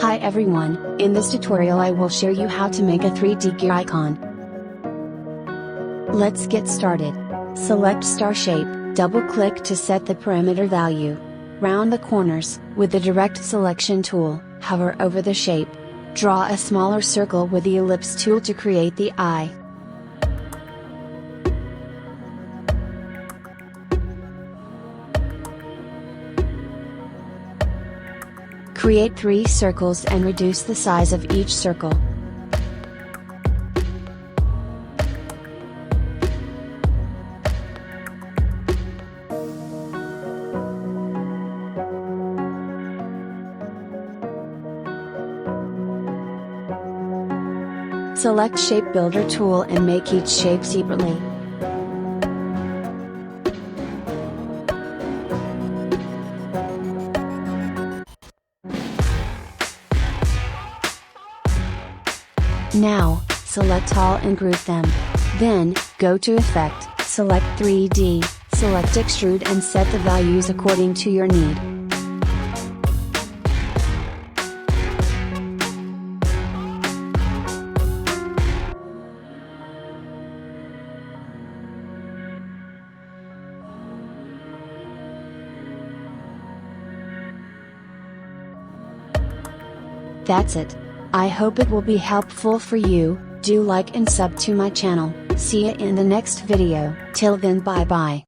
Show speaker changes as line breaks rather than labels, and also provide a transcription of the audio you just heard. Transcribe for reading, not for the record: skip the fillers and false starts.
Hi everyone, in this tutorial I will show you how to make a 3D gear icon. Let's get started. Select star shape, double click to set the parameter value. Round the corners, with the direct selection tool, hover over the shape. Draw a smaller circle with the ellipse tool to create the eye. Create 3 circles and reduce the size of each circle. Select Shape Builder tool and make each shape separately. Now, select all and group them. Then, go to Effect, select 3D, select Extrude and set the values according to your need. That's it. I hope it will be helpful for you. Do like and sub to my channel. See you in the next video. Till then, bye bye.